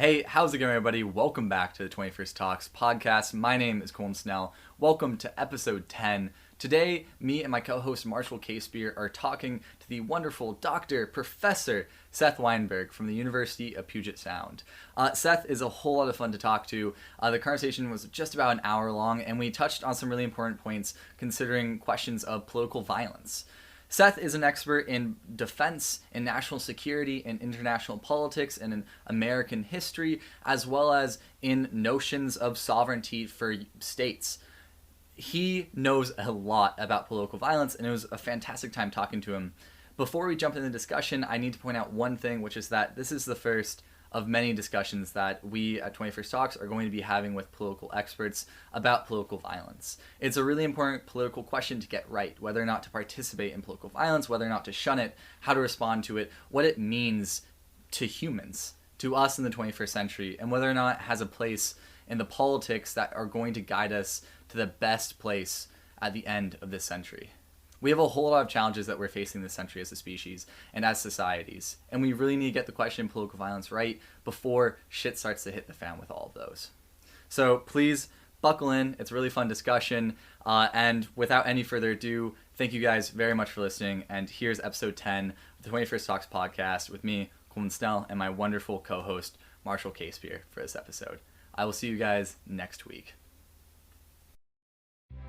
Hey, how's it going, everybody? Welcome back to the 21st Talks podcast. My name is Coleman Snell. Welcome to episode 10. Today, me and my co-host Marshall Casebeer are talking to the wonderful Dr. Professor Seth Weinberg from the University of Puget Sound. Seth is a whole lot of fun to talk to. The conversation was just about an hour long, and we touched on some really important points considering questions of political violence. Seth is an expert in defense, in national security, in international politics, and in American history, as well as in notions of sovereignty for states. He knows a lot about political violence, and it was a fantastic time talking to him. Before we jump into the discussion, I need to point out one thing, which is that this is the first of many discussions that we at 21st Talks are going to be having with political experts about political violence. It's a really important political question to get right, whether or not to participate in political violence, whether or not to shun it, how to respond to it, what it means to humans, to us in the 21st century, and whether or not it has a place in the politics that are going to guide us to the best place at the end of this century. We have a whole lot of challenges that we're facing this century as a species and as societies, and we really need to get the question of political violence right before shit starts to hit the fan with all of those. So please buckle in. It's a really fun discussion, and without any further ado, thank you guys very much for listening, and here's episode 10 of the 21st Talks podcast with me, Coleman Snell, and my wonderful co-host, Marshall Casebeer, for this episode. I will see you guys next week.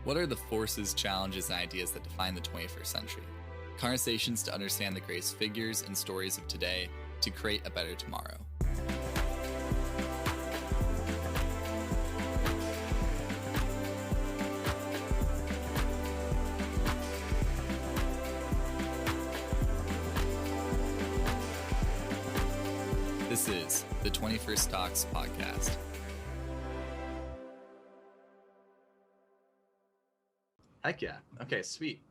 What are the forces, challenges, and ideas that define the 21st century? Conversations to understand the greatest figures and stories of today to create a better tomorrow. This is the 21st Talks podcast. Heck yeah. Okay, sweet.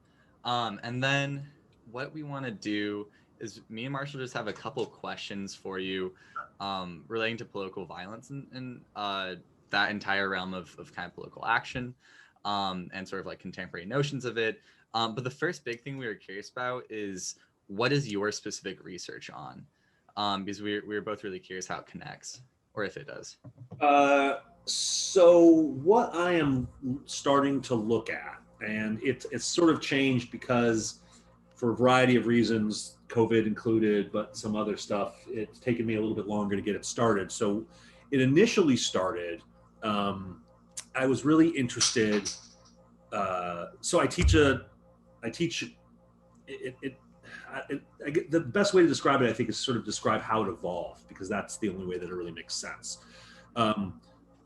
And then what we want to do is me and Marshall just have a couple questions for you relating to political violence and that entire realm of kind of political action and sort of like contemporary notions of it. But the first big thing we were curious about is what is your specific research on? Because we're both really curious how it connects or if it does. So what I am starting to look at, and it's sort of changed because for a variety of reasons, COVID included, but some other stuff, it's taken me a little bit longer to get it started. So it initially started, I was really interested. So I teach the best way to describe it, I think, is sort of describe how it evolved, because that's the only way that it really makes sense.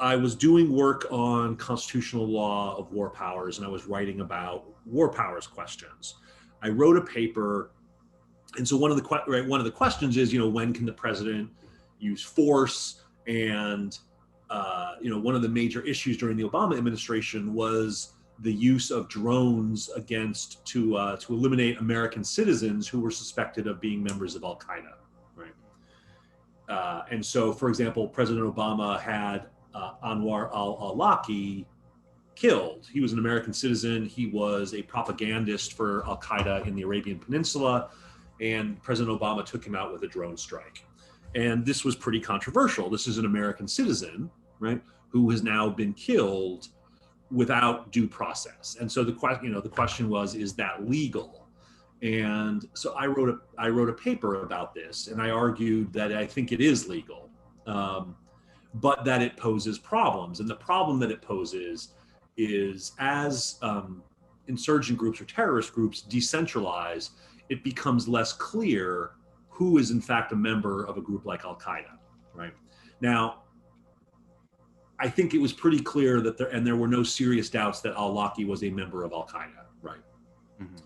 I was doing work on constitutional law of war powers, and I was writing about war powers questions. I wrote a paper, and so one of the questions is, when can the president use force? And one of the major issues during the Obama administration was the use of drones to eliminate American citizens who were suspected of being members of Al Qaeda, right? And so, for example, President Obama had Anwar al-Awlaki killed. He was an American citizen. He was a propagandist for Al Qaeda in the Arabian Peninsula, and President Obama took him out with a drone strike. And this was pretty controversial. This is an American citizen, right, who has now been killed without due process. And so the question was, is that legal? And so I wrote a paper about this, and I argued that I think it is legal. But that it poses problems. And the problem that it poses is as insurgent groups or terrorist groups decentralize, it becomes less clear who is in fact a member of a group like Al Qaeda, right? Now, I think it was pretty clear that there were no serious doubts that al-Awlaki was a member of Al Qaeda, right? Mm-hmm.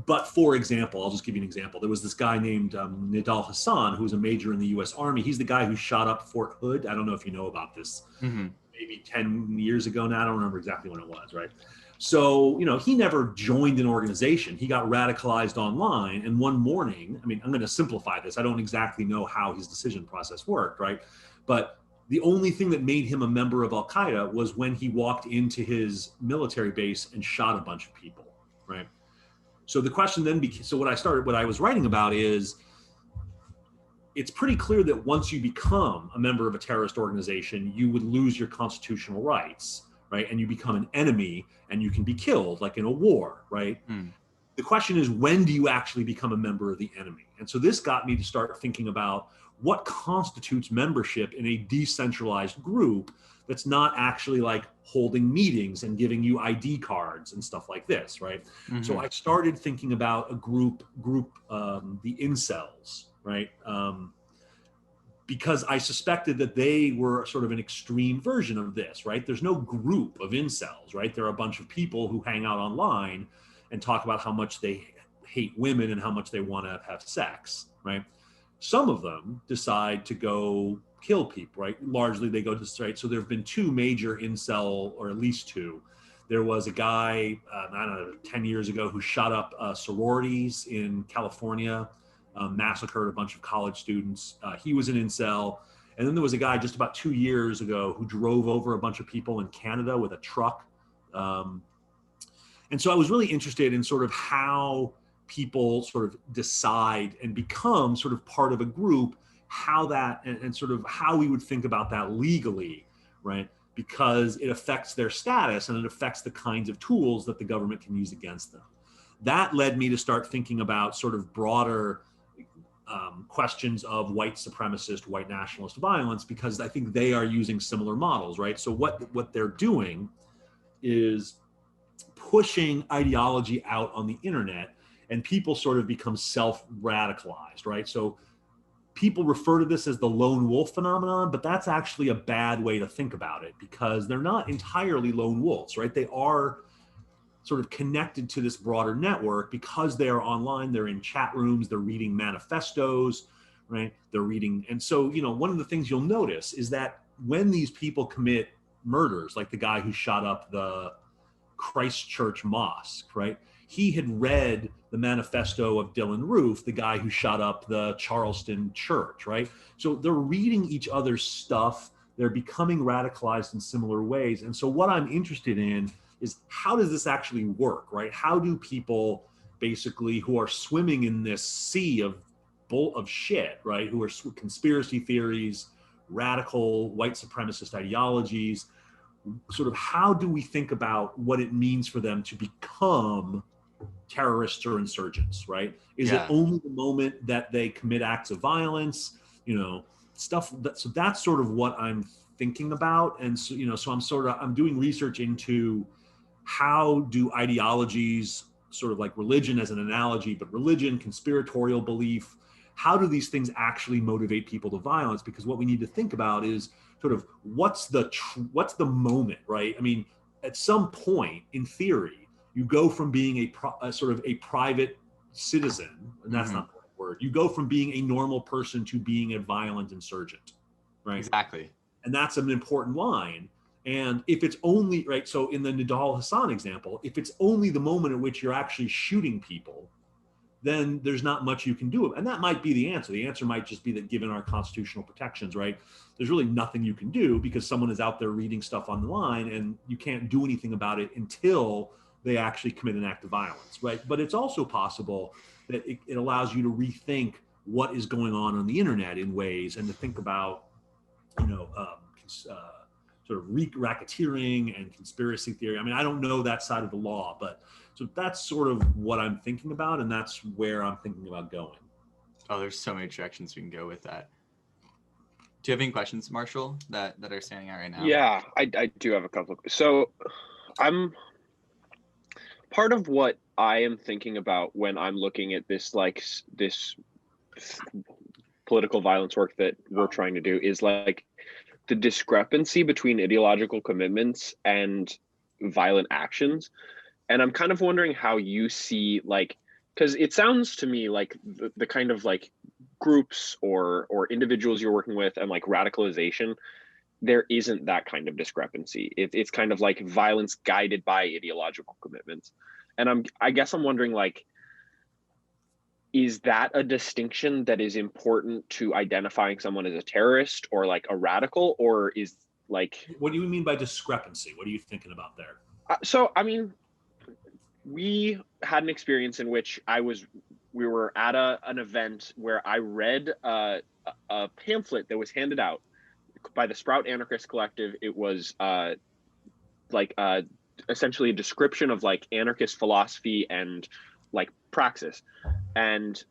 But for example, I'll just give you an example. There was this guy named Nidal Hassan, who was a major in the U.S. Army. He's the guy who shot up Fort Hood. I don't know if you know about this. Mm-hmm. Maybe 10 years ago now. I don't remember exactly when it was, right? So, he never joined an organization. He got radicalized online. And one morning, I'm going to simplify this. I don't exactly know how his decision process worked, right? But the only thing that made him a member of Al Qaeda was when he walked into his military base and shot a bunch of people, right? So the question then became, what I was writing about is, it's pretty clear that once you become a member of a terrorist organization, you would lose your constitutional rights, right? And you become an enemy and you can be killed, like in a war, right? Mm. The question is, when do you actually become a member of the enemy? And so this got me to start thinking about what constitutes membership in a decentralized group that's not actually like holding meetings and giving you ID cards and stuff like this, right? Mm-hmm. So I started thinking about a group, the incels, right? Because I suspected that they were sort of an extreme version of this, right? There's no group of incels, right? There are a bunch of people who hang out online and talk about how much they hate women and how much they want to have sex, right? Some of them decide to go kill people, right? Largely they go to the straight. So there have been two major incel, or at least two. There was a guy, I don't know, 10 years ago who shot up sororities in California, massacred a bunch of college students. He was an incel. And then there was a guy just about 2 years ago who drove over a bunch of people in Canada with a truck. And so I was really interested in sort of how people sort of decide and become sort of part of a group, how that, and sort of how we would think about that legally, right? Because it affects their status and it affects the kinds of tools that the government can use against them. That led me to start thinking about sort of broader questions of white supremacist, white nationalist violence, because I think they are using similar models, right? So what they're doing is pushing ideology out on the internet, and people sort of become self-radicalized, right? So people refer to this as the lone wolf phenomenon, but that's actually a bad way to think about it, because they're not entirely lone wolves, right? They are sort of connected to this broader network because they are online, they're in chat rooms, they're reading manifestos, right? They're reading. And so, one of the things you'll notice is that when these people commit murders, like the guy who shot up the Christchurch Mosque, right? He had read the manifesto of Dylan Roof, the guy who shot up the Charleston church, right? So they're reading each other's stuff. They're becoming radicalized in similar ways. And so what I'm interested in is, how does this actually work, right? How do people basically who are swimming in this sea of shit, right? Who are conspiracy theories, radical white supremacist ideologies, sort of how do we think about what it means for them to become terrorists or insurgents, right? Is it only the moment that they commit acts of violence, stuff that, so that's sort of what I'm thinking about. And so, so I'm doing research into how do ideologies, sort of like religion as an analogy, but religion, conspiratorial belief, how do these things actually motivate people to violence? Because what we need to think about is sort of what's the moment, right? I mean, at some point, in theory, you go from being a sort of a private citizen, and that's not the right word. You go from being a normal person to being a violent insurgent, right? Exactly. And that's an important line. And if it's only, right, so in the Nidal Hassan example, if it's only the moment at which you're actually shooting people, then there's not much you can do. And that might be the answer. The answer might just be that given our constitutional protections, right, there's really nothing you can do because someone is out there reading stuff on the line and you can't do anything about it until they actually commit an act of violence, right? But it's also possible that it allows you to rethink what is going on the internet in ways, and to think about, sort of racketeering and conspiracy theory. I mean, I don't know that side of the law, but so that's sort of what I'm thinking about, and that's where I'm thinking about going. Oh, there's so many directions we can go with that. Do you have any questions, Marshall, that are standing out right now? Yeah, I do have a couple. So I'm part of what I am thinking about when I'm looking at this, like this political violence work that we're trying to do, is like the discrepancy between ideological commitments and violent actions. And I'm kind of wondering how you see, like, because it sounds to me like the kind of like groups or individuals you're working with and like radicalization, there isn't that kind of discrepancy. It's kind of like violence guided by ideological commitments. And I guess I'm wondering, like, is that a distinction that is important to identifying someone as a terrorist or like a radical, or is like... What do you mean by discrepancy? What are you thinking about there? So, I mean, we had an experience in which we were at an event where I read a pamphlet that was handed out by the Sprout Anarchist Collective. It was like essentially a description of like anarchist philosophy and like praxis, and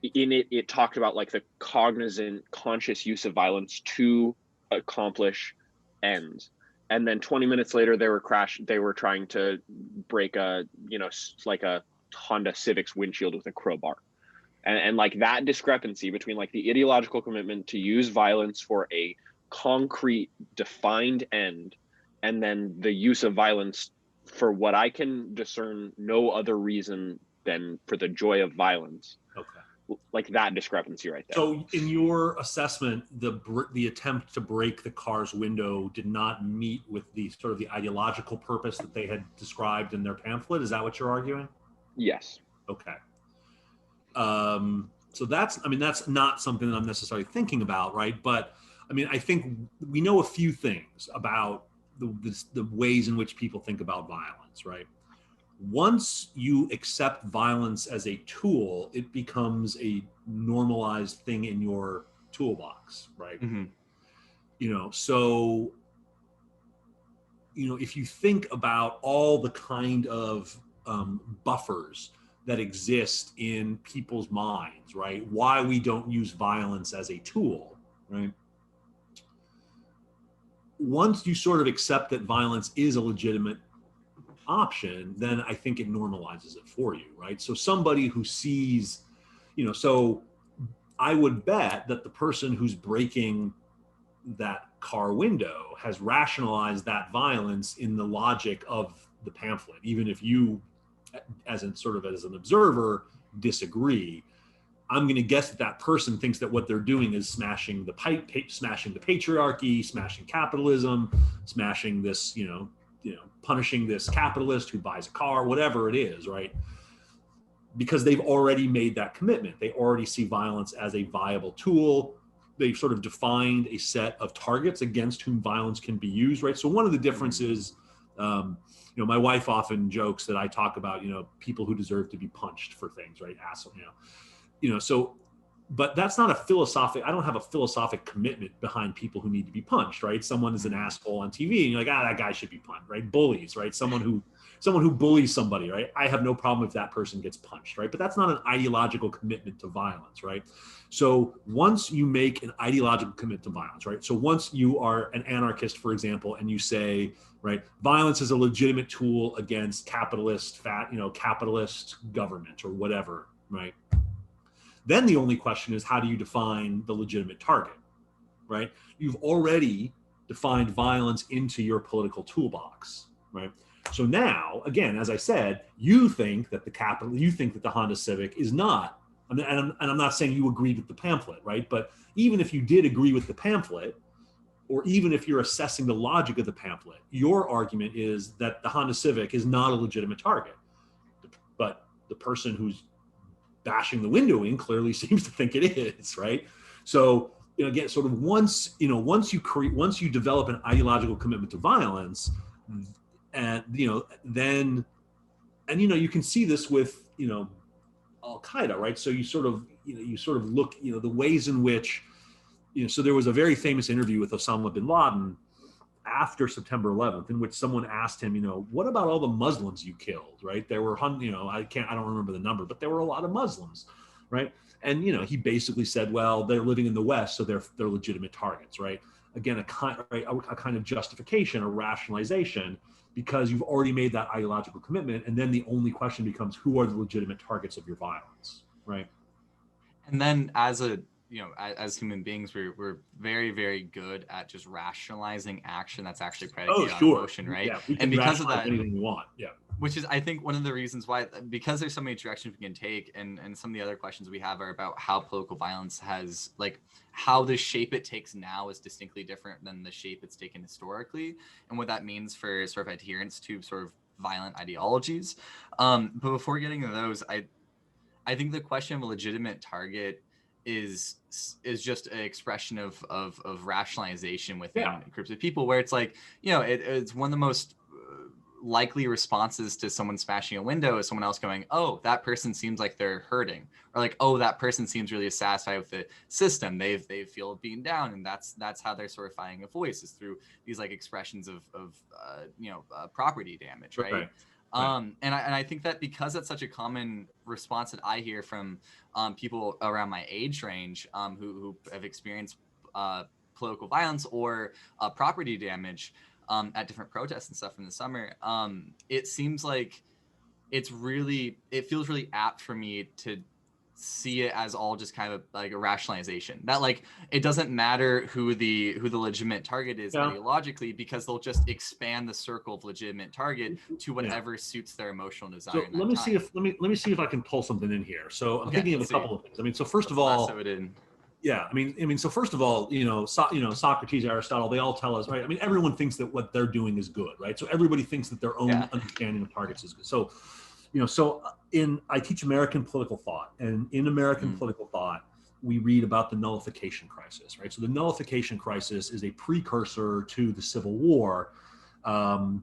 in it talked about like the cognizant, conscious use of violence to accomplish ends. And then 20 minutes later, they were trying to break a, like a Honda Civic's windshield with a crowbar. And like that discrepancy between like the ideological commitment to use violence for a concrete defined end, and then the use of violence for what I can discern no other reason than for the joy of violence. Okay. Like that discrepancy right there. So in your assessment, the attempt to break the car's window did not meet with the sort of the ideological purpose that they had described in their pamphlet. Is that what you're arguing? Yes. Okay. So that's not something that I'm necessarily thinking about, right? But I mean, I think we know a few things about the ways in which people think about violence, right? Once you accept violence as a tool, it becomes a normalized thing in your toolbox, right? Mm-hmm. So if you think about all the kind of buffers that exist in people's minds, right? Why we don't use violence as a tool, right? Once you sort of accept that violence is a legitimate option, then I think it normalizes it for you, right? So somebody who sees, so I would bet that the person who's breaking that car window has rationalized that violence in the logic of the pamphlet, even if you, as an observer, disagree. I'm going to guess that person thinks that what they're doing is smashing the patriarchy, smashing capitalism, smashing this, punishing this capitalist who buys a car, whatever it is, right? Because they've already made that commitment. They already see violence as a viable tool. They've sort of defined a set of targets against whom violence can be used, right? So one of the differences, my wife often jokes that I talk about, people who deserve to be punched for things, right? Asshole, so, but that's not I don't have a philosophic commitment behind people who need to be punched, right? Someone is an asshole on TV and you're like, that guy should be punched, right? Bullies, right? Someone who bullies somebody, right? I have no problem if that person gets punched, right? But that's not an ideological commitment to violence, right? So once you make an ideological commitment to violence, right? So once you are an anarchist, for example, and you say, right, violence is a legitimate tool against capitalist government or whatever, right? Then the only question is, how do you define the legitimate target, right? You've already defined violence into your political toolbox, right? So now, again, as I said, you think that the Honda Civic is not, and I'm not saying you agreed with the pamphlet, right? But even if you did agree with the pamphlet, or even if you're assessing the logic of the pamphlet, your argument is that the Honda Civic is not a legitimate target. But the person who's bashing the window in clearly seems to think it is, right? So again, sort of once you develop an ideological commitment to violence, and then you can see this with Al Qaeda, right? So you sort of look the ways in which so there was a very famous interview with Osama bin Laden after September 11th, in which someone asked him, what about all the Muslims you killed, right? There were, I don't remember the number, but there were a lot of Muslims, right? And, he basically said, well, they're living in the West, so they're legitimate targets, right? Again, a kind of justification, a rationalization, because you've already made that ideological commitment. And then the only question becomes, who are the legitimate targets of your violence, right? And then as human beings, we're very, very good at just rationalizing action that's actually predicated on emotion, right? Yeah, we can and because of that, anything we want. Yeah. Which is, I think, one of the reasons why, because there's so many directions we can take, and some of the other questions we have are about how political violence has, like, how the shape it takes now is distinctly different than the shape it's taken historically, and what that means for sort of adherence to sort of violent ideologies. But before getting to those, I think the question of a legitimate target is just an expression of rationalization within groups of people, where it's like, it's one of the most likely responses to someone smashing a window is someone else going, oh, that person seems like they're hurting, or like, oh, that person seems really satisfied with the system. They feel beaten down, and that's how they're sort of finding a voice, is through these like expressions of property damage, right? Right. And I think that because that's such a common response that I hear from people around my age range who have experienced political violence or property damage at different protests and stuff in the summer, it seems like it feels really apt for me to see it as all just kind of like a rationalization that like it doesn't matter who the legitimate target is ideologically, because they'll just expand the circle of legitimate target to whatever suits their emotional desire. So let me see if I can pull something in here. So I'm thinking of a couple of things. I mean, so first of all, so first of all, Socrates, Aristotle, they all tell us, right? I mean, everyone thinks that what they're doing is good, right? So everybody thinks that their own understanding of targets is good. So, I teach American political thought, and in American political thought, we read about the nullification crisis, right? So the nullification crisis is a precursor to the Civil War. The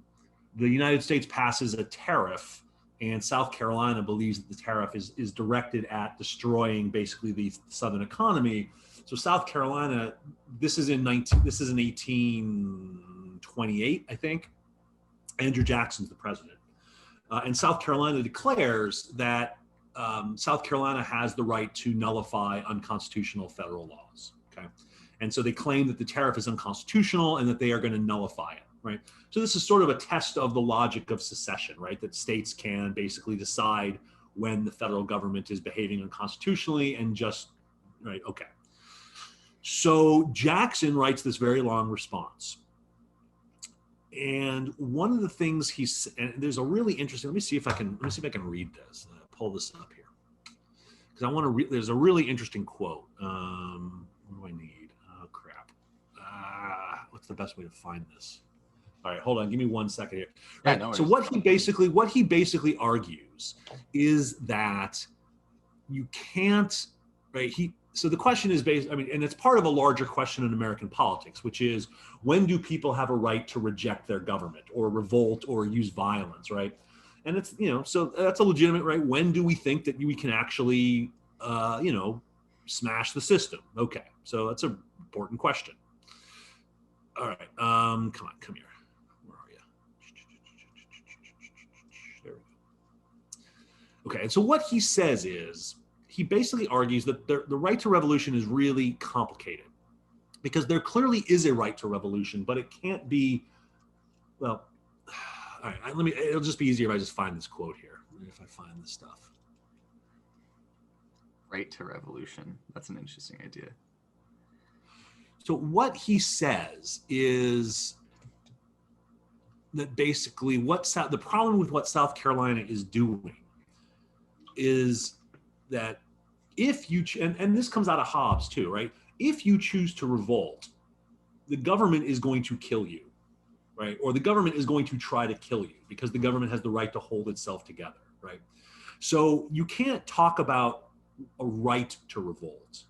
United States passes a tariff, and South Carolina believes that the tariff is directed at destroying basically the Southern economy. So South Carolina, this is in 1828, I think. Andrew Jackson's the president. And South Carolina declares that South Carolina has the right to nullify unconstitutional federal laws. Okay, and so they claim that the tariff is unconstitutional and that they are going to nullify it. Right. So this is sort of a test of the logic of secession, right? That states can basically decide when the federal government is behaving unconstitutionally and just, right. Okay. So Jackson writes this very long response. And one of the things and there's a really interesting, let me see if I can read this, pull this up here. Because I want to there's a really interesting quote. What do I need? Oh, crap. What's the best way to find this? All right, hold on. Give me 1 second here. Right. No so what he basically argues is that you can't, right? So the question is and it's part of a larger question in American politics, which is, when do people have a right to reject their government or revolt or use violence, right? And it's, so that's a legitimate right. When do we think that we can actually, smash the system? Okay, so that's an important question. All right, come here. Okay, and so what he says is, he basically argues that the right to revolution is really complicated, because there clearly is a right to revolution, but it can't be, well, all right, it'll just be easier if I just find this quote here, if I find this stuff. Right to revolution, that's an interesting idea. So what he says is that basically the problem with what South Carolina is doing is that if you, and this comes out of Hobbes too, right? If you choose to revolt, the government is going to kill you, right? Or the government is going to try to kill you, because the government has the right to hold itself together, right? So you can't talk about a right to revolt.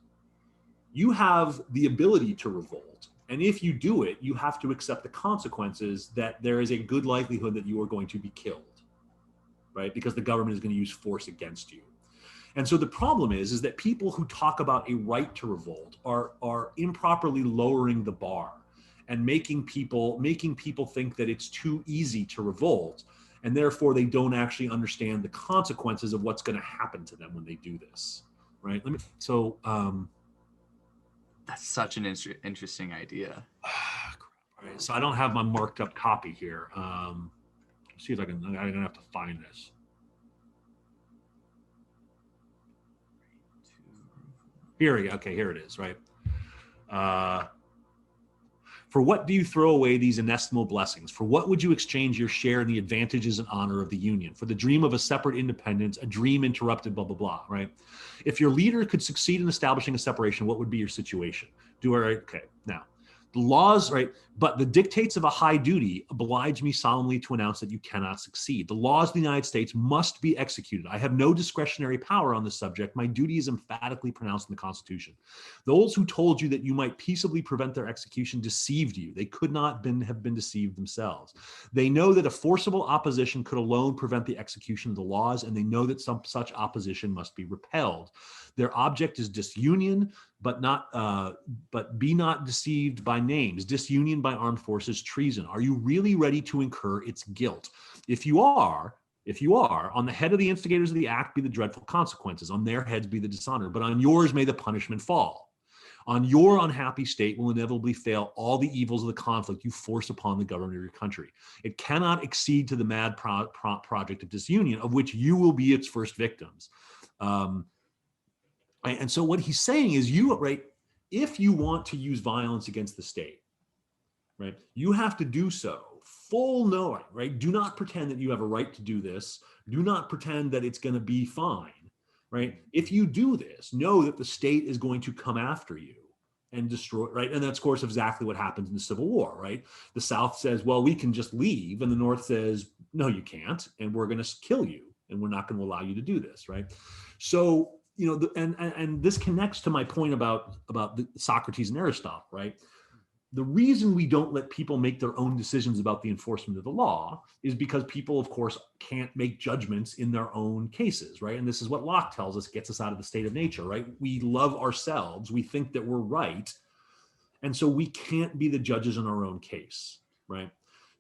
You have the ability to revolt. And if you do it, you have to accept the consequences, that there is a good likelihood that you are going to be killed, right? Because the government is going to use force against you. And so the problem is that people who talk about a right to revolt are improperly lowering the bar and making people think that it's too easy to revolt, and therefore they don't actually understand the consequences of what's going to happen to them when they do this, right? That's such an interesting idea. All right, so I don't have my marked up copy here. Let's see if I'm gonna have to find this. Here we go. Okay, here it is, right? For what do you throw away these inestimable blessings? For what would you exchange your share in the advantages and honor of the Union? For the dream of a separate independence, a dream interrupted, blah, blah, blah, right? If your leader could succeed in establishing a separation, what would be your situation? Okay, now, the laws, right? But the dictates of a high duty oblige me solemnly to announce that you cannot succeed. The laws of the United States must be executed. I have no discretionary power on this subject. My duty is emphatically pronounced in the Constitution. Those who told you that you might peaceably prevent their execution deceived you. They could not have been deceived themselves. They know that a forcible opposition could alone prevent the execution of the laws, and they know that some such opposition must be repelled. Their object is disunion, but be not deceived by names. Disunion by armed forces, treason. Are you really ready to incur its guilt? If you are, on the head of the instigators of the act be the dreadful consequences. On their heads be the dishonor, but on yours may the punishment fall. On your unhappy state will inevitably fail all the evils of the conflict you force upon the government of your country. It cannot exceed to the mad project of disunion, of which you will be its first victims. And so what he's saying is, if you want to use violence against the state, right, you have to do so full knowing, right? Do not pretend that you have a right to do this. Do not pretend that it's going to be fine, right? If you do this, know that the state is going to come after you and destroy, right? And that's, of course, exactly what happens in the Civil War, right? The South says, well, we can just leave. And the North says, no, you can't. And we're going to kill you. And we're not going to allow you to do this, right? So, and this connects to my point about Socrates and Aristotle, right? The reason we don't let people make their own decisions about the enforcement of the law is because people, of course, can't make judgments in their own cases, right? And this is what Locke tells us gets us out of the state of nature, right? We love ourselves. We think that we're right. And so we can't be the judges in our own case, right?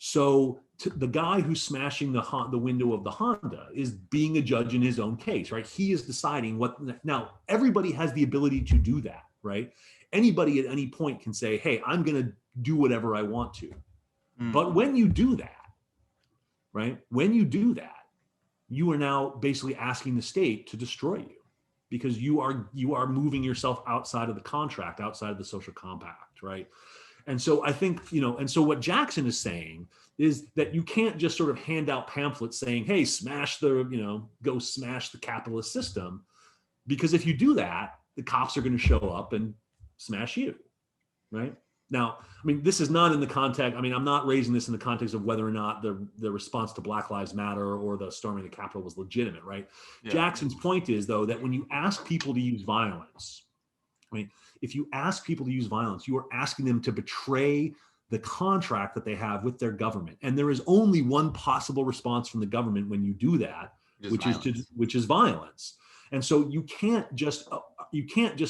So the guy who's smashing the window of the Honda is being a judge in his own case, right? He is deciding now everybody has the ability to do that, right? Anybody at any point can say, hey, I'm going to do whatever I want to. But when you do that, right? When you do that, you are now basically asking the state to destroy you, because you are moving yourself outside of the contract, outside of the social compact, right? And so I think, and so what Jackson is saying is that you can't just sort of hand out pamphlets saying, hey, go smash the capitalist system. Because if you do that, the cops are going to show up and smash you, right? Now, I mean, this is not in the context, I'm not raising this in the context of whether or not the response to Black Lives Matter or the storming of the Capitol was legitimate, right? Yeah. Jackson's point is, though, that when you ask people to use violence, right? If you ask people to use violence, you are asking them to betray the contract that they have with their government. And there is only one possible response from the government when you do that, which is violence. And so you can't just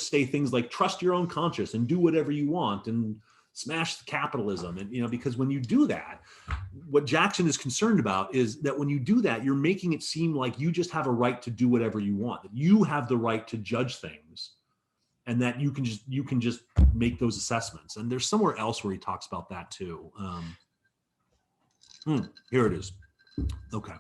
say things like trust your own conscience and do whatever you want and smash the capitalism. And because when you do that, what Jackson is concerned about is that when you do that, you're making it seem like you just have a right to do whatever you want, that you have the right to judge things, and that you can just make those assessments. And there's somewhere else where he talks about that too. Here it is. Okay.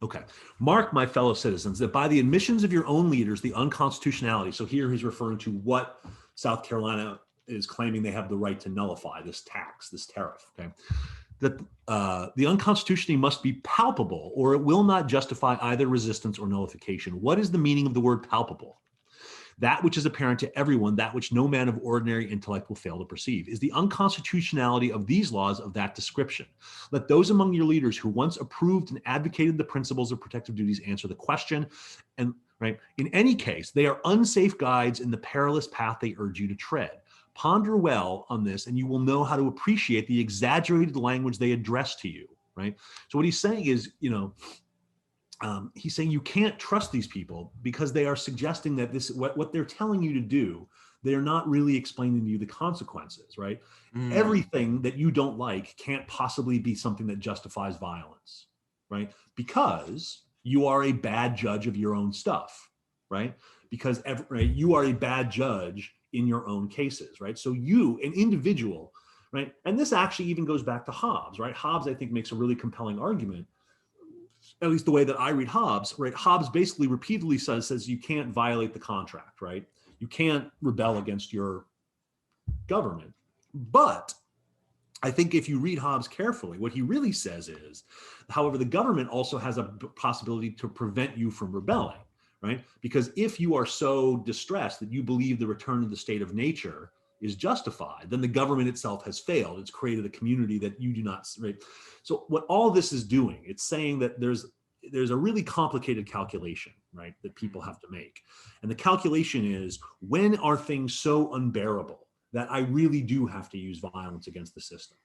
Okay. Mark, my fellow citizens, that by the admissions of your own leaders, the unconstitutionality, so here he's referring to what South Carolina is claiming they have the right to nullify, this tax, this tariff, okay? That the unconstitutionality must be palpable, or it will not justify either resistance or nullification. What is the meaning of the word palpable? That which is apparent to everyone, that which no man of ordinary intellect will fail to perceive. Is the unconstitutionality of these laws of that description? Let those among your leaders who once approved and advocated the principles of protective duties answer the question. And right, in any case, they are unsafe guides in the perilous path they urge you to tread. Ponder well on this, and you will know how to appreciate the exaggerated language they address to you, right? So what he's saying is, he's saying you can't trust these people because they are suggesting that what they're telling you to do, they're not really explaining to you the consequences, right? Everything that you don't like can't possibly be something that justifies violence, right? Because you are a bad judge of your own stuff, right? Because you are a bad judge in your own cases, right? So you, an individual, right? And this actually even goes back to Hobbes, right? Hobbes, I think, makes a really compelling argument, at least the way that I read Hobbes, right? Hobbes basically repeatedly says you can't violate the contract, right? You can't rebel against your government. But I think if you read Hobbes carefully, what he really says is, however, the government also has a possibility to prevent you from rebelling, right? Because if you are so distressed that you believe the return to the state of nature is justified, then the government itself has failed. It's created a community that you do not, right? So what all this is doing, it's saying that there's a really complicated calculation, right, that people have to make. And the calculation is, when are things so unbearable that I really do have to use violence against the system,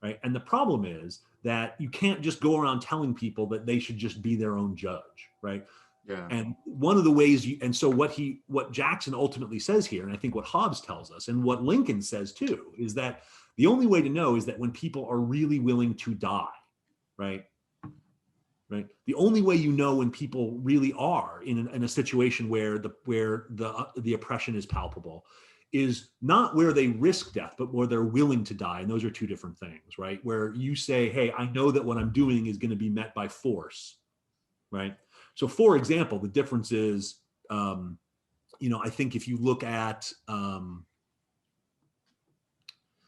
right? And the problem is that you can't just go around telling people that they should just be their own judge, right? Yeah. And one of the ways and so what Jackson ultimately says here, and I think what Hobbes tells us, and what Lincoln says too, is that the only way to know is that when people are really willing to die, right? Right. The only way you know when people really are in a situation where the oppression is palpable is not where they risk death, but where they're willing to die. And those are two different things, right? Where you say, hey, I know that what I'm doing is going to be met by force, right? So, for example, the difference is, I think if you look at,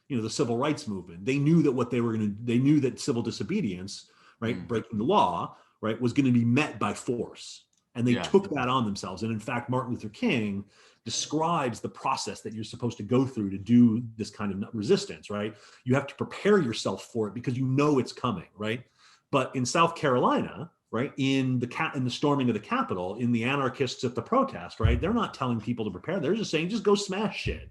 the civil rights movement, they knew that they knew that civil disobedience, right, breaking the law, right, was going to be met by force. And they took that on themselves. And in fact, Martin Luther King describes the process that you're supposed to go through to do this kind of resistance, right? You have to prepare yourself for it because you know it's coming, right? But in South Carolina, right, in the storming of the Capitol, in the anarchists at the protest, right, they're not telling people to prepare. They're just saying, just go smash shit.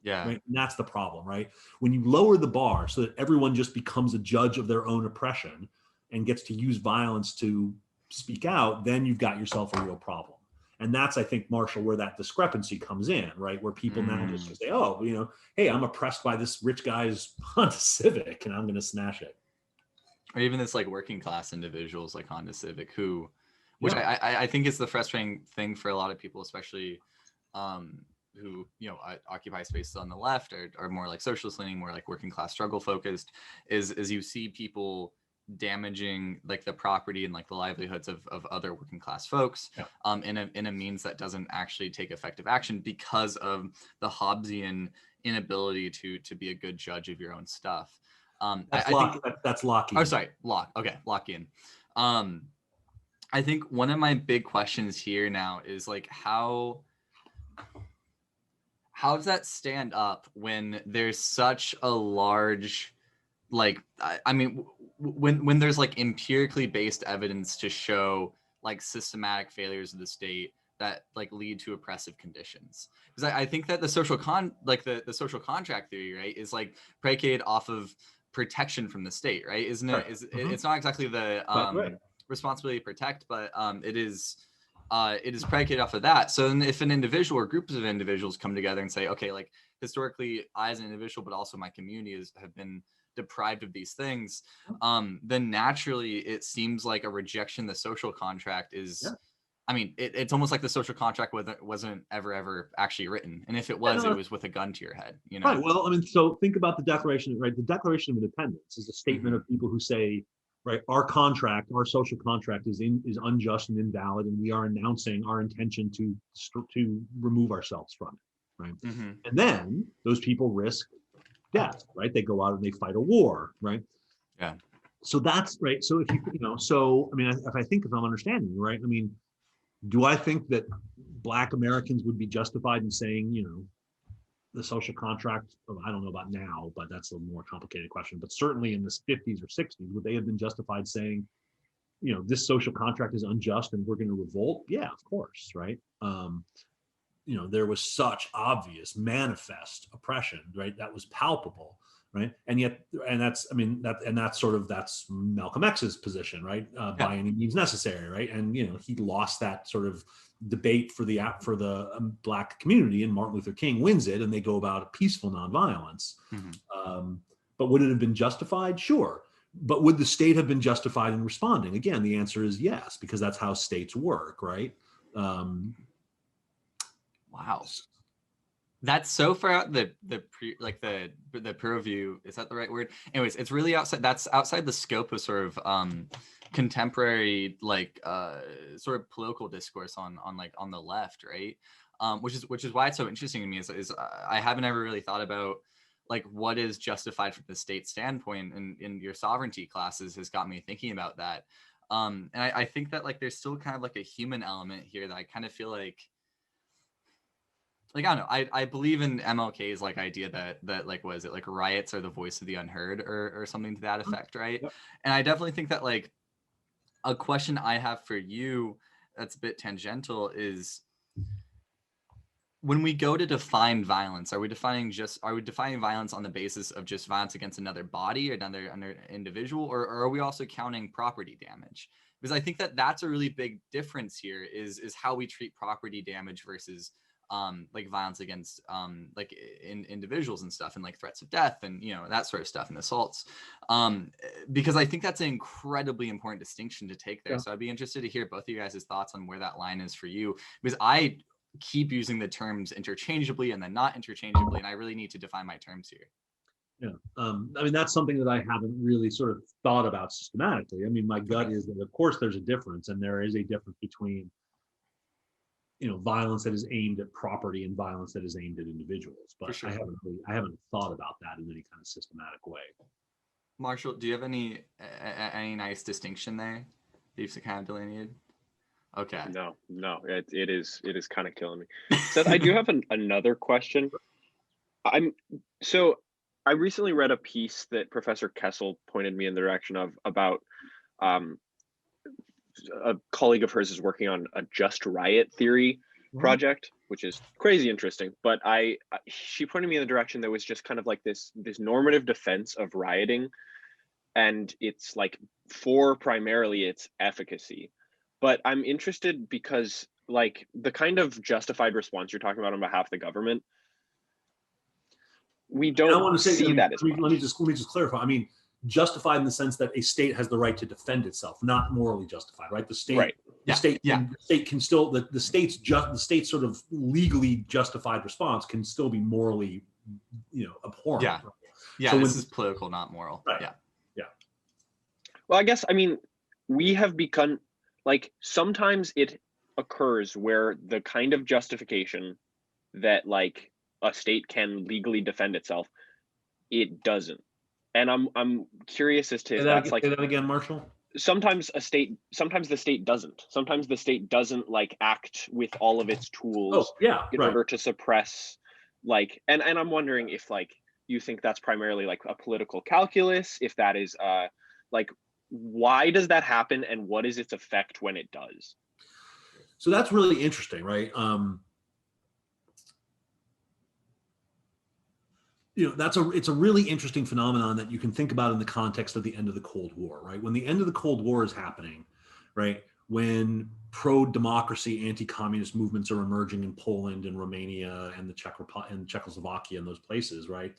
Yeah. Right. And that's the problem, right? When you lower the bar so that everyone just becomes a judge of their own oppression and gets to use violence to speak out, then you've got yourself a real problem. And that's, I think, Marshall, where that discrepancy comes in, right? Where people now just say, oh, hey, I'm oppressed by this rich guy's Honda Civic and I'm going to smash it. Or even this like working class individuals like Honda Civic which I think is the frustrating thing for a lot of people, especially who occupy spaces on the left or are more like socialist leaning, more like working class struggle focused, is you see people damaging like the property and like the livelihoods of other working class folks in a means that doesn't actually take effective action because of the Hobbesian inability to be a good judge of your own stuff. That's Locke. Oh, sorry, Locke. Okay, Lockean. I think one of my big questions here now is like how does that stand up when there's such a large, like, I mean, when there's like empirically based evidence to show like systematic failures of the state that like lead to oppressive conditions? Because I think that the social the social contract theory, right, is like predicated off of protection from the state, right? Isn't it? It's not exactly the responsibility to protect, but it is predicated off of that. So if an individual or groups of individuals come together and say, okay, like historically, I as an individual, but also my community have been deprived of these things, then naturally it seems like a rejection of the social contract is, I mean, it's almost like the social contract wasn't ever actually written. And if it was, it was with a gun to your head, Right. Well, I mean, so think about the Declaration, right? The Declaration of Independence is a statement of people who say, right, our social contract is unjust and invalid, and we are announcing our intention to remove ourselves from it, right? And then those people risk death, right? They go out and they fight a war, right? Yeah. So that's right. So if I mean, if I'm understanding you, right? I mean, do I think that Black Americans would be justified in saying, the social contract, I don't know about now, but that's a more complicated question, but certainly in the 50s or 60s, would they have been justified saying, this social contract is unjust and we're going to revolt? Yeah, of course, right? There was such obvious manifest oppression, right? That was palpable, right? And that's Malcolm X's position, right? By any means necessary, right? And he lost that sort of debate for the Black community, and Martin Luther King wins it, and they go about peaceful nonviolence. But would it have been justified? Sure. But would the state have been justified in responding? Again, the answer is yes, because that's how states work, right? Wow. That's so far out the peer review, is that the right word? Anyways, it's really outside the scope of sort of contemporary sort of political discourse on the left, right? Which is why it's so interesting to me is I haven't ever really thought about like what is justified from the state standpoint, and in your sovereignty classes has got me thinking about that. And I think that like there's still kind of like a human element here that I kind of feel like I don't know. I believe in MLK's like idea that like what is it, like riots are the voice of the unheard or something to that effect, right? Yep. And I definitely think that like a question I have for you that's a bit tangential is when we go to define violence, are we defining violence on the basis of just violence against another body or another individual, or are we also counting property damage? Because I think that that's a really big difference here is how we treat property damage versus like violence against like individuals and stuff, and like threats of death and that sort of stuff and assaults, because I think that's an incredibly important distinction to take there. Yeah. So I'd be interested to hear both of you guys' thoughts on where that line is for you, because I keep using the terms interchangeably and then not interchangeably, and I really need to define my terms here. Yeah. I mean, that's something that I haven't really sort of thought about systematically. I mean, my gut is that of course there's a difference, and there is a difference between violence that is aimed at property and violence that is aimed at individuals. But sure. I haven't thought about that in any kind of systematic way. Marshall, do you have any nice distinction there that you've kind of delineated? Okay. No, it is kind of killing me. Seth, I do have another question. So I recently read a piece that Professor Kessel pointed me in the direction of about a colleague of hers is working on a just riot theory project, which is crazy interesting. But she pointed me in the direction that was just kind of like this normative defense of rioting, and it's like for primarily its efficacy. But I'm interested because like the kind of justified response you're talking about on behalf of the government, we don't see that as much. Let me just clarify. I mean, justified in the sense that a state has the right to defend itself, not morally justified, right? The state, right. The state can still the state's sort of legally justified response can still be morally, abhorrent. Yeah, right? Yeah. So this is political, not moral. Right. Yeah. Well, I guess we have become like sometimes it occurs where the kind of justification that like a state can legally defend itself, it doesn't. And I'm curious as to if that's like. Say that again, Marshall. Sometimes the state doesn't. Sometimes the state doesn't like act with all of its tools in order to suppress like. And I'm wondering if like you think that's primarily like a political calculus, if that is like why does that happen and what is its effect when it does? So that's really interesting, right? It's a really interesting phenomenon that you can think about in the context of the end of the Cold War, right? When the end of the Cold War is happening, right? When pro-democracy, anti-communist movements are emerging in Poland and Romania and the Czechoslovakia and those places, right?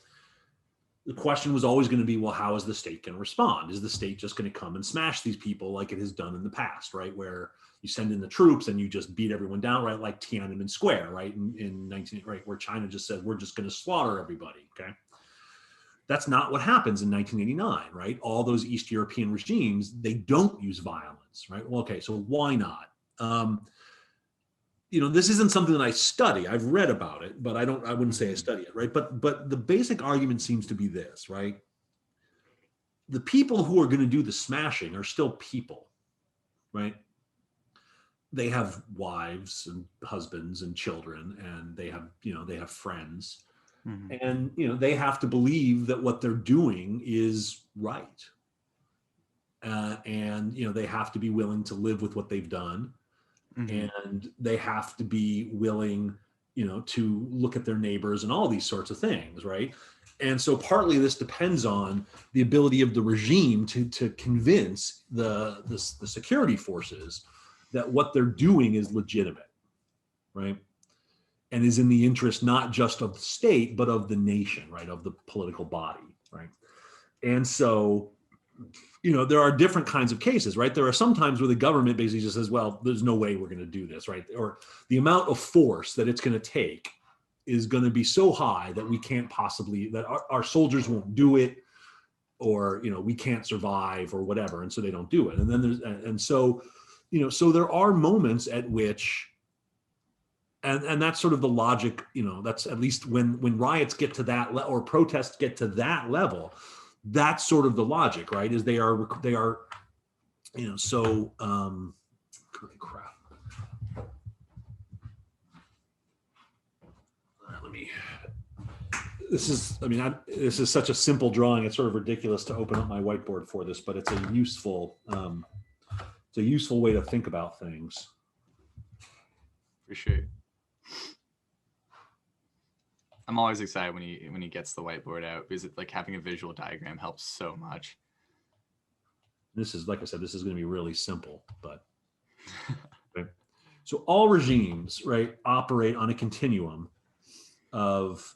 The question was always going to be, well, how is the state going to respond? Is the state just going to come and smash these people like it has done in the past, right? Where you send in the troops and you just beat everyone down, right? Like Tiananmen Square, right? In 19, right? Where China just said, we're just going to slaughter everybody, okay? That's not what happens in 1989, right? All those East European regimes, they don't use violence, right? Well, okay, so why not? This isn't something that I study. I've read about it, but I wouldn't say I study it, right? But the basic argument seems to be this, right? The people who are going to do the smashing are still people, right? They have wives and husbands and children, and they have friends, and they have to believe that what they're doing is right, and they have to be willing to live with what they've done. And they have to be willing, to look at their neighbors and all these sorts of things, right? And so partly this depends on the ability of the regime to convince the security forces that what they're doing is legitimate, right? And is in the interest not just of the state, but of the nation, right? Of the political body, right? And so there are different kinds of cases, right? There are some times where the government basically just says, well, there's no way we're going to do this, right? Or the amount of force that it's going to take is going to be so high that we can't possibly, that our soldiers won't do it, or, we can't survive or whatever. And so they don't do it. And then so there are moments at which, and that's sort of the logic, that's at least when riots get to that or protests get to that level, that's sort of the logic, right? Is they are So crap. All right, let me. This is such a simple drawing. It's sort of ridiculous to open up my whiteboard for this, but it's a useful way to think about things. For sure. I'm always excited when he gets the whiteboard out, because like having a visual diagram helps so much. This is, like I said, this is going to be really simple, but okay. So all regimes, right, operate on a continuum of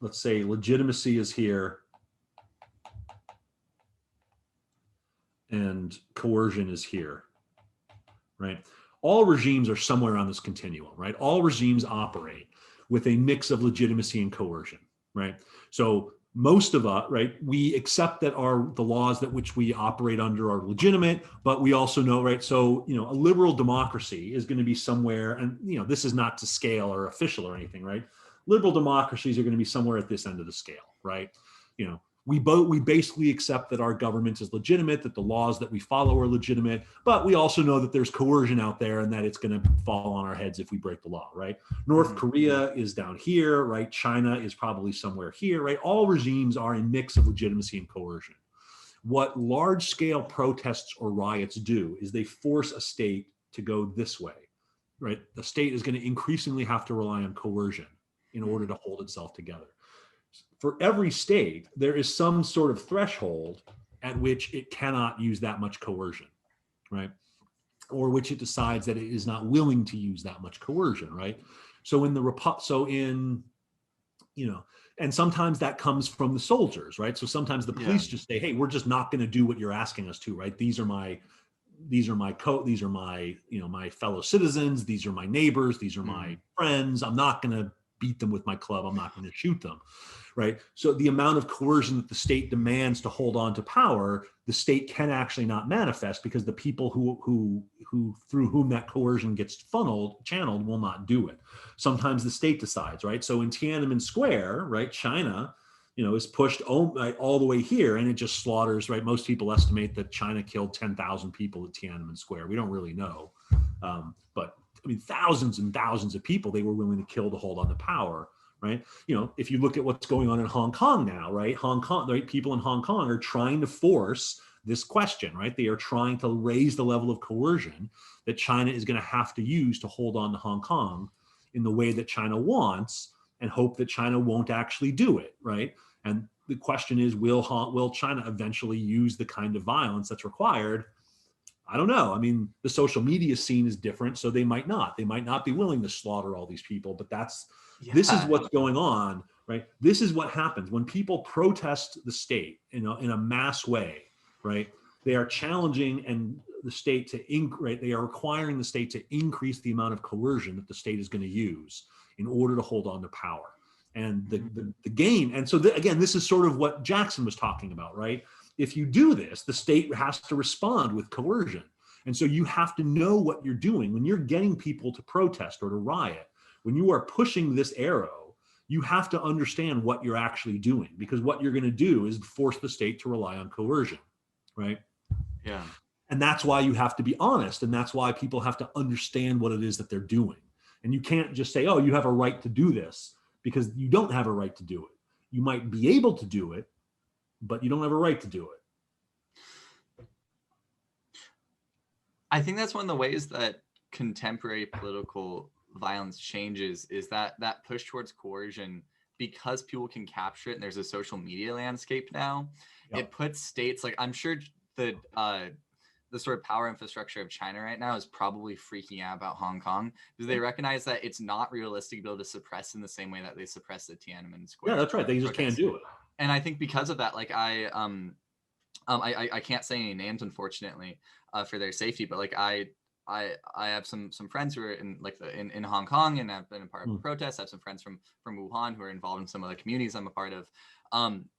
let's say legitimacy is here and coercion is here, right? All regimes are somewhere on this continuum, right? All regimes operate with a mix of legitimacy and coercion, right? So most of us, right, we accept that the laws that which we operate under are legitimate, but we also know, right, so, a liberal democracy is going to be somewhere, and, this is not to scale or official or anything, right? Liberal democracies are going to be somewhere at this end of the scale, right? We basically accept that our government is legitimate, that the laws that we follow are legitimate, but we also know that there's coercion out there and that it's going to fall on our heads if we break the law, right? North Korea is down here, right? China is probably somewhere here, right? All regimes are a mix of legitimacy and coercion. What large-scale protests or riots do is they force a state to go this way, right? The state is going to increasingly have to rely on coercion in order to hold itself together. For every state, there is some sort of threshold at which it cannot use that much coercion, right? Or which it decides that it is not willing to use that much coercion, right? So and sometimes that comes from the soldiers, right? So sometimes the police just say, "Hey, we're just not going to do what you're asking us to," right? These are my my fellow citizens. These are my neighbors. These are my friends. I'm not going to beat them with my club. I'm not going to shoot them, right? So the amount of coercion that the state demands to hold on to power, the state can actually not manifest, because the people who through whom that coercion gets channeled will not do it. Sometimes the state decides, right? So in Tiananmen Square, right, China, is pushed all the way here, and it just slaughters, right? Most people estimate that China killed 10,000 people at Tiananmen Square. We don't really know, but thousands and thousands of people they were willing to kill to hold on to power, right? If you look at what's going on in Hong Kong now, right? Hong Kong, right? People in Hong Kong are trying to force this question, right? They are trying to raise the level of coercion that China is going to have to use to hold on to Hong Kong in the way that China wants, and hope that China won't actually do it, right? And the question is, will China eventually use the kind of violence that's required? I don't know. The social media scene is different, so they might not. They might not be willing to slaughter all these people, but this is what's going on, right? This is what happens when people protest the state in a mass way, right? They are challenging the state they are requiring the state to increase the amount of coercion that the state is going to use in order to hold on to power. And the game, and so again, this is sort of what Jackson was talking about, right? If you do this, the state has to respond with coercion. And so you have to know what you're doing. When you're getting people to protest or to riot, when you are pushing this arrow, you have to understand what you're actually doing, because what you're going to do is force the state to rely on coercion, right? Yeah. And that's why you have to be honest. And that's why people have to understand what it is that they're doing. And you can't just say, "Oh, you have a right to do this," because you don't have a right to do it. You might be able to do it, but you don't have a right to do it. I think that's one of the ways that contemporary political violence changes, is that push towards coercion, because people can capture it and there's a social media landscape now. Yep. It puts states, like, I'm sure the sort of power infrastructure of China right now is probably freaking out about Hong Kong, because they recognize that it's not realistic to be able to suppress in the same way that they suppress the Tiananmen Square. Yeah, that's right. They just can't do it. And I think because of that, like, I can't say any names, unfortunately, for their safety, but like I have some friends who are in Hong Kong and have been a part of the protests. I have some friends from Wuhan who are involved in some of the communities I'm a part of,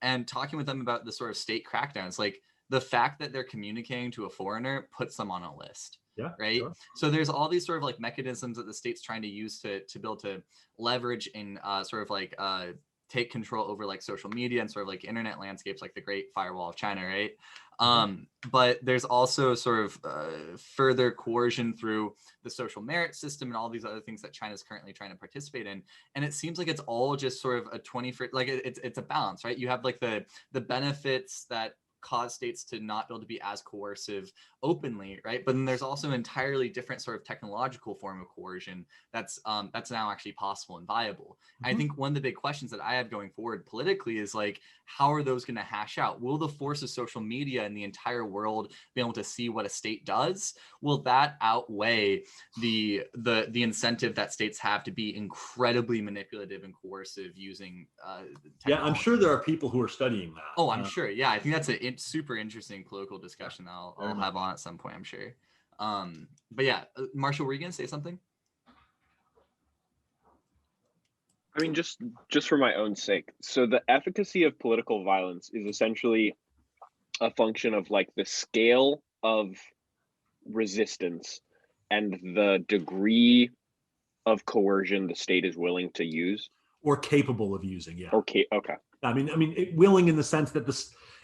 and talking with them about the sort of state crackdowns, like the fact that they're communicating to a foreigner puts them on a list. Yeah. Right. Sure. So there's all these sort of like mechanisms that the state's trying to use to be able to leverage in sort of like take control over like social media and sort of like internet landscapes, like the Great Firewall of China, right? But there's also sort of further coercion through the social merit system and all these other things that China's currently trying to participate in. And it seems like it's all just sort of a 21st, like it's a balance, right? You have like the benefits that cause states to not be able to be as coercive openly, right? But then there's also an entirely different sort of technological form of coercion that's now actually possible and viable. I think one of the big questions that I have going forward politically is like, how are those going to hash out? Will the force of social media and the entire world be able to see what a state does? Will that outweigh the incentive that states have to be incredibly manipulative and coercive using technology? Yeah, I'm sure there are people who are studying that. Oh, I'm sure. Yeah, I think that's a super interesting political discussion that I'll have on at some point, I'm sure. But yeah, Marshall, were you going to say something? I mean, just for my own sake. So the efficacy of political violence is essentially a function of like the scale of resistance and the degree of coercion the state is willing to use or capable of using. Yeah. Okay. I mean, willing in the sense that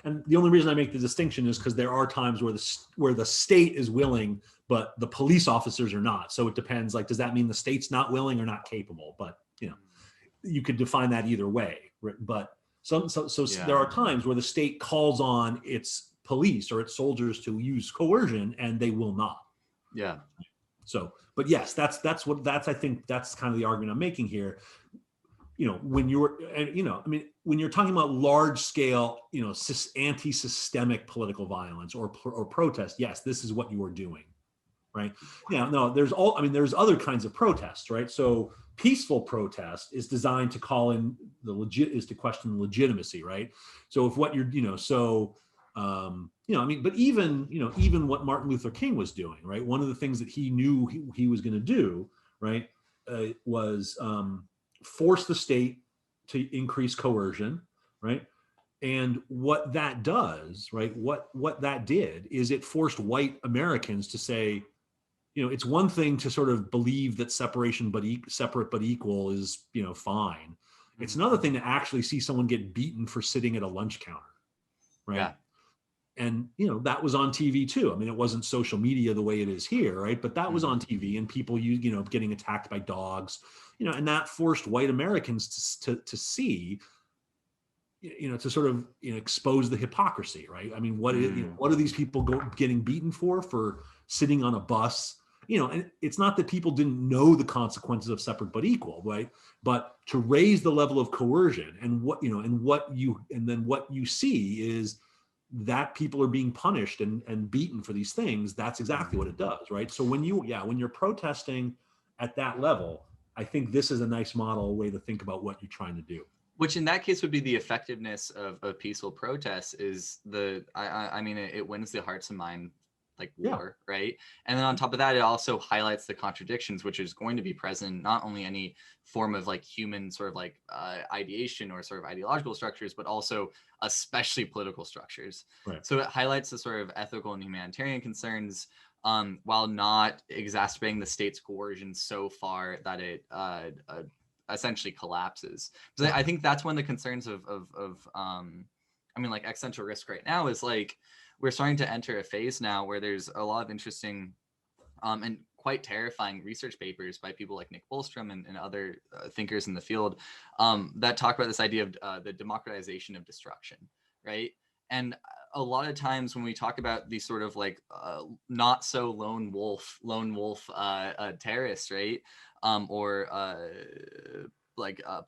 and the only reason I make the distinction is because there are times where the state is willing, but the police officers are not. So it depends. Like, does that mean the state's not willing or not capable? But you could define that either way. But there are times where the state calls on its police or its soldiers to use coercion, and they will not. Yeah. So, but yes, I think that's kind of the argument I'm making here. When you're talking about large scale, anti-systemic political violence or protest, yes, this is what you are doing, right? Yeah, no, there's other kinds of protests, right? So peaceful protest is designed to call in to question the legitimacy, right? So if what you're, but even what Martin Luther King was doing, right? One of the things that he knew he was going to do, right, was force the state to increase coercion, right? And what that does, right? What that did is it forced white Americans to say, it's one thing to sort of believe that separate but equal is, fine. It's another thing to actually see someone get beaten for sitting at a lunch counter, right? Yeah. And that was on TV too. I mean, it wasn't social media the way it is here, right? But that was on TV, and people getting attacked by dogs, and that forced white Americans to see, to sort of expose the hypocrisy, right? I mean, what are these people getting beaten for sitting on a bus? And it's not that people didn't know the consequences of separate but equal, right? But to raise the level of coercion and what you see is that people are being punished and beaten for these things. That's exactly what it does, right? So when you're protesting at that level, I think this is a nice model way to think about what you're trying to do. Which in that case would be the effectiveness of peaceful protests is it wins the hearts and minds like war, right? And then on top of that, it also highlights the contradictions, which is going to be present, not only any form of like human sort of like ideation or sort of ideological structures, but also especially political structures. Right. So it highlights the sort of ethical and humanitarian concerns while not exacerbating the state's coercion so far that it essentially collapses. So I think that's one of the concerns of like existential risk right now is like, we're starting to enter a phase now where there's a lot of interesting and quite terrifying research papers by people like Nick Bostrom and other thinkers in the field that talk about this idea of the democratization of destruction, right? And a lot of times when we talk about these sort of like not so lone wolf terrorists, right? Or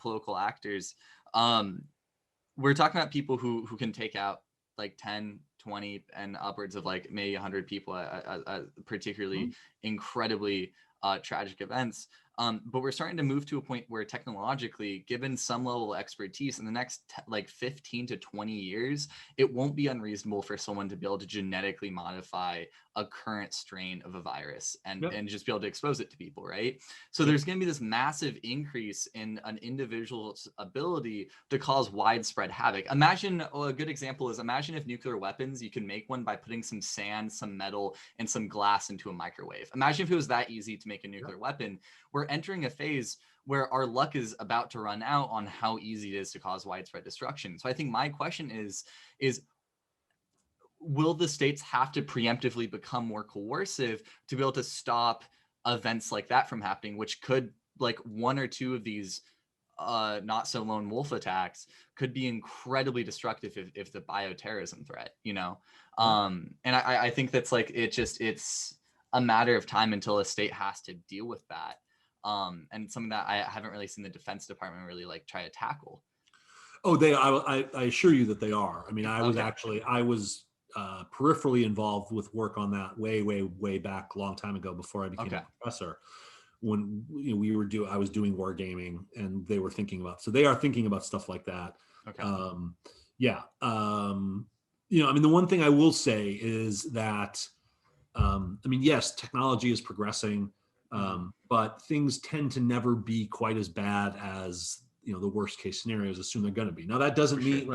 political actors, we're talking about people who can take out like 10, 20 and upwards of like maybe 100 people at particularly incredibly tragic events. But we're starting to move to a point where technologically, given some level of expertise in the next 15 to 20 years, it won't be unreasonable for someone to be able to genetically modify a current strain of a virus and just be able to expose it to people, right? So there's going to be this massive increase in an individual's ability to cause widespread havoc. Imagine, a good example is imagine if nuclear weapons, you can make one by putting some sand, some metal, and some glass into a microwave. Imagine if it was that easy to make a nuclear weapon, where we're entering a phase where our luck is about to run out on how easy it is to cause widespread destruction. So I think my question is will the states have to preemptively become more coercive to be able to stop events like that from happening, which could, like, one or two of these not so lone wolf attacks could be incredibly destructive if the bioterrorism threat, and I think that's like, it's a matter of time until a state has to deal with that. And something that I haven't really seen the Defense Department really like try to tackle. Oh, I assure you that they are. I mean, I was peripherally involved with work on that way back a long time ago before I became a professor. When I was doing wargaming, and they were thinking about. So they are thinking about stuff like that. Okay. I mean, the one thing I will say is that, yes, technology is progressing, but things tend to never be quite as bad as the worst case scenarios assume they're going to be. Now that doesn't mean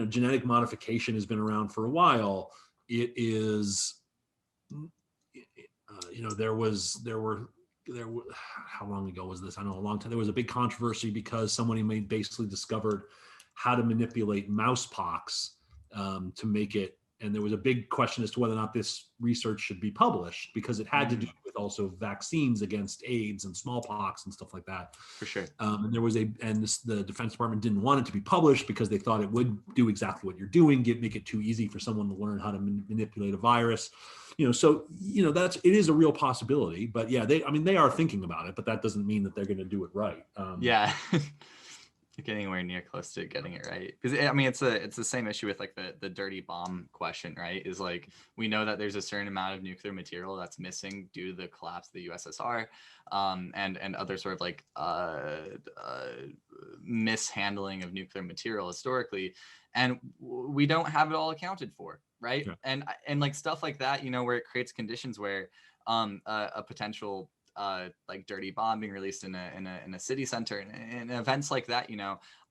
genetic modification has been around for a while. It is. How long ago was this? I know a long time. There was a big controversy because somebody basically discovered how to manipulate mouse pox to make it. And there was a big question as to whether or not this research should be published, because it had to do with also vaccines against AIDS and smallpox and stuff like that. For sure. And there was the Defense Department didn't want it to be published because they thought it would do exactly what you're doing, make it too easy for someone to learn how to manipulate a virus. It is a real possibility. But yeah, they are thinking about it, but that doesn't mean that they're going to do it right. Yeah. Getting anywhere near close to getting it right, because I mean it's the same issue with like the dirty bomb question, right? Is like, we know that there's a certain amount of nuclear material that's missing due to the collapse of the USSR, and other sort of like mishandling of nuclear material historically, and we don't have it all accounted for, right? Yeah. And like stuff like that, where it creates conditions where a potential like dirty bomb being released in a city center, and events like that,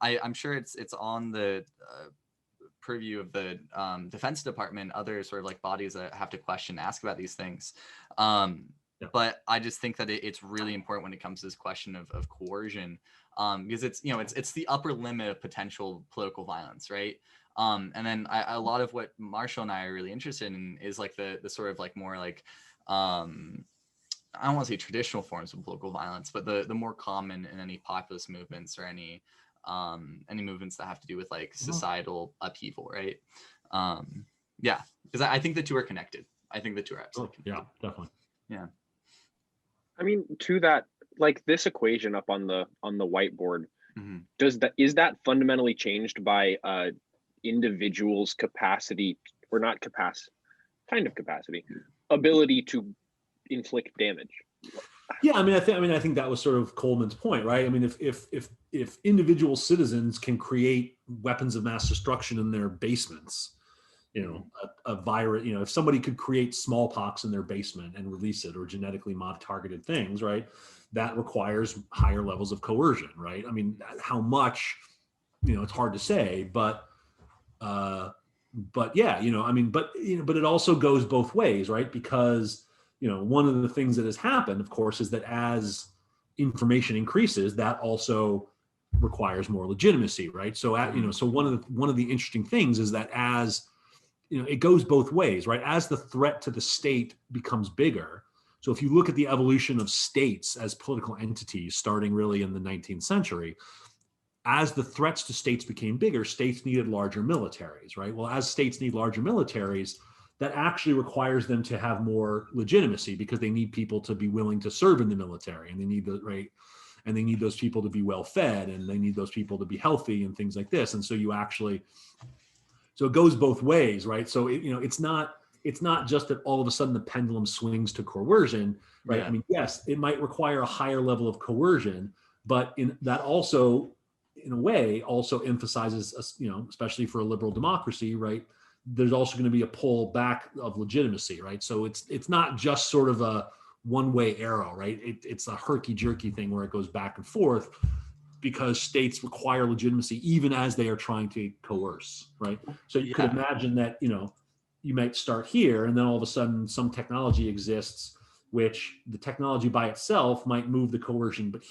I'm sure it's on the purview of the Defense Department, other sort of like bodies that have to ask about these things. But I just think that it's really important when it comes to this question of coercion, because it's the upper limit of potential political violence, right? And then a lot of what Marshall and I are really interested in is like the sort of like more like I don't want to say traditional forms of political violence, but the more common in any populist movements or any movements that have to do with like societal upheaval, right? Because I think the two are connected. I think the two are absolutely connected. Yeah, definitely. Yeah. I mean, to that, like this equation up on the whiteboard, is that fundamentally changed by individuals' capacity, or not capacity, kind of capacity, ability to inflict damage? Yeah, I think that was sort of Coleman's point, right? I mean, if individual citizens can create weapons of mass destruction in their basements, a virus, if somebody could create smallpox in their basement and release it, or genetically targeted things, right? That requires higher levels of coercion, right? I mean, how much, it's hard to say, but yeah, but it also goes both ways, right? Because one of the things that has happened, of course, is that as information increases, that also requires more legitimacy, right? So, so one of the interesting things is that as it goes both ways, right? As the threat to the state becomes bigger. So if you look at the evolution of states as political entities, starting really in the 19th century, as the threats to states became bigger, states needed larger militaries, right? Well, as states need larger militaries, that actually requires them to have more legitimacy, because they need people to be willing to serve in the military, and they need and they need those people to be well fed, and they need those people to be healthy and things like this. And so so it goes both ways, right? So it's not just that all of a sudden the pendulum swings to coercion, right? Yeah. I mean, yes, it might require a higher level of coercion, but that also, in a way, also emphasizes, especially for a liberal democracy, right? There's also going to be a pull back of legitimacy, right? So it's not just sort of a one-way arrow, right? It's a herky-jerky thing where it goes back and forth, because states require legitimacy even as they are trying to coerce, right? So you could imagine that, you might start here, and then all of a sudden some technology exists which the technology by itself might move the coercion but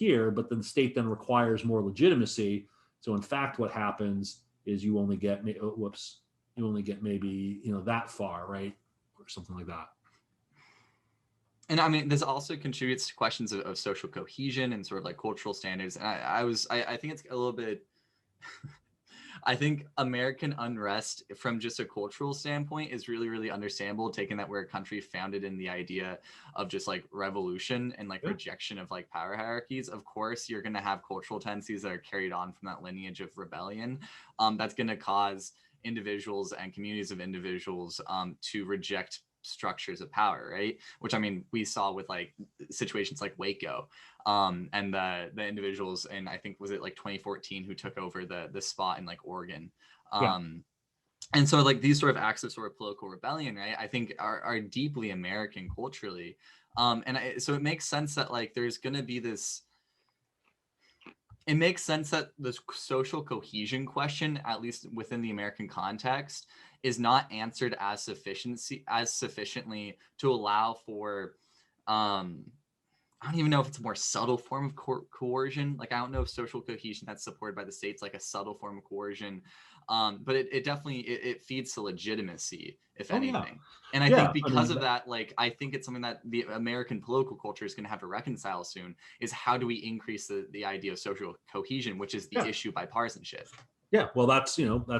then the state then requires more legitimacy. So in fact, what happens is you only get maybe, that far, right? Or something like that. And I mean, this also contributes to questions of social cohesion and sort of like cultural standards. And I think it's a little bit, I think American unrest from just a cultural standpoint is really, really understandable, taking that we're a country founded in the idea of just like revolution and like rejection of like power hierarchies. Of course, you're going to have cultural tendencies that are carried on from that lineage of rebellion. That's going to cause individuals and communities of individuals to reject structures of power, right? Which, I mean, we saw with like situations like Waco, and the individuals, and I think was it like 2014 who took over the spot in like Oregon. And so like these sort of acts of sort of political rebellion, right, I think are deeply American culturally. So it makes sense that like there's going to be this, it makes sense that the social cohesion question, at least within the American context, is not answered as sufficiently to allow for, I don't even know if it's a more subtle form of coercion. Like, I don't know if social cohesion that's supported by the state's like a subtle form of coercion. But it definitely, it feeds to legitimacy, if anything. Yeah. And I think because of that, like, I think it's something that the American political culture is going to have to reconcile soon, is how do we increase the idea of social cohesion, which is the issue bipartisanship. Yeah, well, that's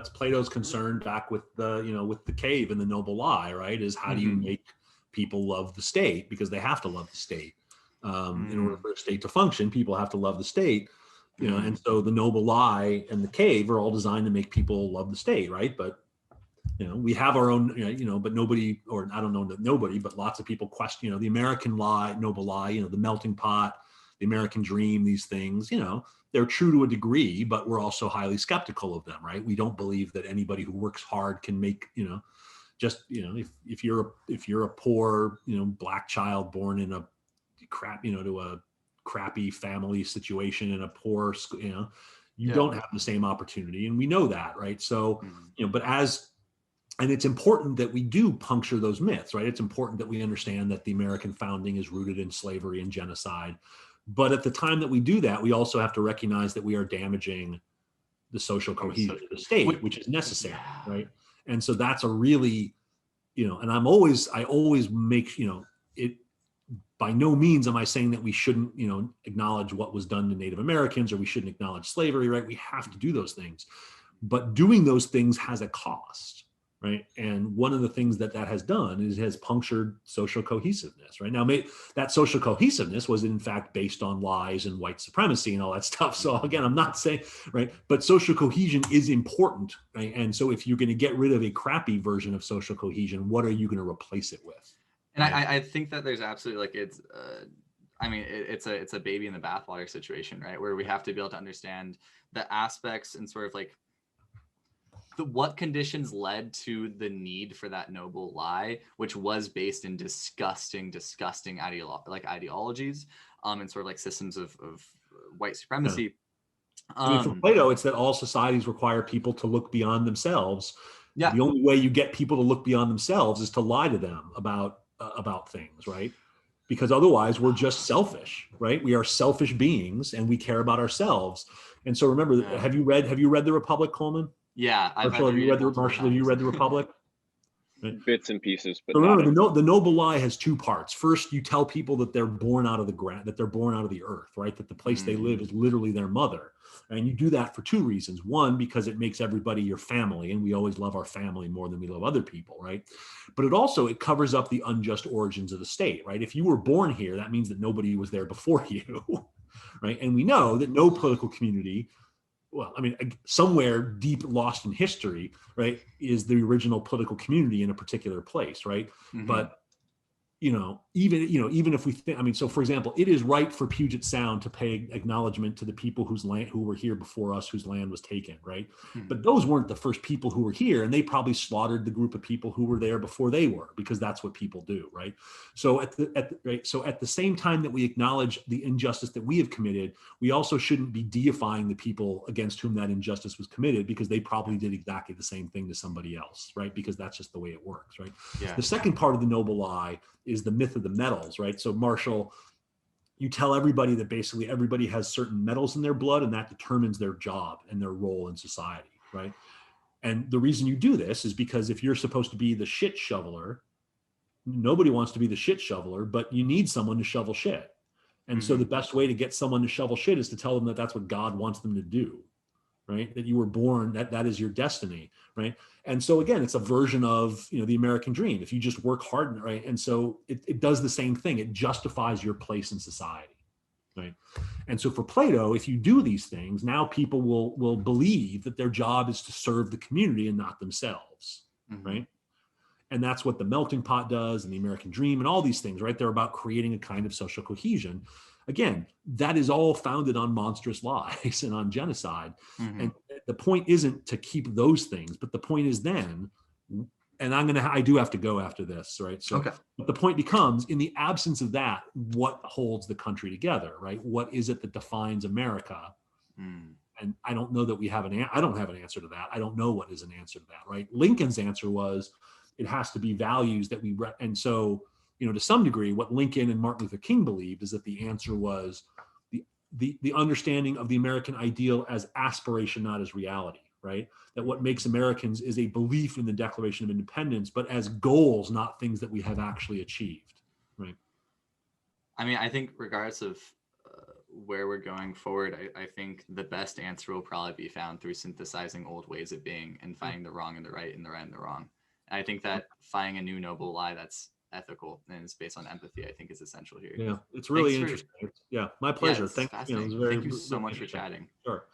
Plato's concern back with with the cave and the noble lie, right? Is how do you make people love the state, because they have to love the state. In order for a state to function, people have to love the state, and so the noble lie and the cave are all designed to make people love the state, right? But we have our own, but nobody, or I don't know that nobody, but lots of people question, the American lie, noble lie, the melting pot, the American dream, these things, they're true to a degree, but we're also highly skeptical of them, right? We don't believe that anybody who works hard can make, if you're a poor, black child born in a to a crappy family situation in a poor, you don't have the same opportunity. And we know that, right? So, and it's important that we do puncture those myths, right? It's important that we understand that the American founding is rooted in slavery and genocide. But at the time that we do that, we also have to recognize that we are damaging the social cohesion of the state, which is necessary, right? And so that's a really, and I always make, it, by no means am I saying that we shouldn't, acknowledge what was done to Native Americans, or we shouldn't acknowledge slavery, right? We have to do those things. But doing those things has a cost. Right. And one of the things that has done is has punctured social cohesiveness. Right now, that social cohesiveness was in fact based on lies and white supremacy and all that stuff. So again, I'm not saying, right, but social cohesion is important. Right? And so if you're going to get rid of a crappy version of social cohesion, what are you going to replace it with? And right? I think that there's absolutely like it's a baby in the bathwater situation, right? Where we have to be able to understand the aspects and sort of like what conditions led to the need for that noble lie, which was based in disgusting ideologies, and sort of like systems of white supremacy. For Plato, it's that all societies require people to look beyond themselves. Yeah. The only way you get people to look beyond themselves is to lie to them about things, right? Because otherwise we're just selfish, right? We are selfish beings and we care about ourselves. And so remember, have you read The Republic, Coleman? Yeah, Marshall, have you read The Republic? Right? Bits and pieces, but so remember, the noble lie has two parts. First, you tell people that they're born out of the ground, that they're born out of the earth, right? That the place they live is literally their mother, and you do that for two reasons. One, because it makes everybody your family, and we always love our family more than we love other people, right? But it covers up the unjust origins of the state, right? If you were born here, that means that nobody was there before you, right? And we know that no political community, well, I mean, somewhere deep lost in history, right, is the original political community in a particular place, right? But even if we think, I mean, so for example, it is right for Puget Sound to pay acknowledgement to the people whose land, who were here before us, whose land was taken, right? But those weren't the first people who were here, and they probably slaughtered the group of people who were there before they were, because that's what people do, right? So at the same time that we acknowledge the injustice that we have committed, we also shouldn't be deifying the people against whom that injustice was committed, because they probably did exactly the same thing to somebody else, right? Because that's just the way it works, right? Yeah. The second part of the noble lie is the myth of the metals, right? So Marshall, you tell everybody that basically everybody has certain metals in their blood, and that determines their job and their role in society, right? And the reason you do this is because if you're supposed to be the shit shoveler, nobody wants to be the shit shoveler, but you need someone to shovel shit. And so the best way to get someone to shovel shit is to tell them that that's what God wants them to do, right? That you were born, that is your destiny, right? And so again, it's a version of, you know, the American dream. If you just work hard, right? And so it does the same thing. It justifies your place in society, right? And so for Plato, if you do these things, now people will believe that their job is to serve the community and not themselves, right? And that's what the melting pot does, and the American dream, and all these things, right? They're about creating a kind of social cohesion. Again, that is all founded on monstrous lies and on genocide. And the point isn't to keep those things, but the point is then, and I do have to go after this, right? So but the point becomes, in the absence of that, what holds the country together, right? What is it that defines America? And I don't know that we have I don't have an answer to that. I don't know what is an answer to that, right? Lincoln's answer was, it has to be values that and so, you know, to some degree, what Lincoln and Martin Luther King believed is that the answer was the understanding of the American ideal as aspiration, not as reality, right? That what makes Americans is a belief in the Declaration of Independence, but as goals, not things that we have actually achieved, right? I mean, I think regardless of where we're going forward, I think the best answer will probably be found through synthesizing old ways of being and finding the wrong and the right and the right and the wrong. And I think that finding a new noble lie that's ethical and is based on empathy, I think, is essential here. Yeah, it's really interesting. Yeah, my pleasure. Yeah, Thank you. Know, Thank you so much for chatting. Sure.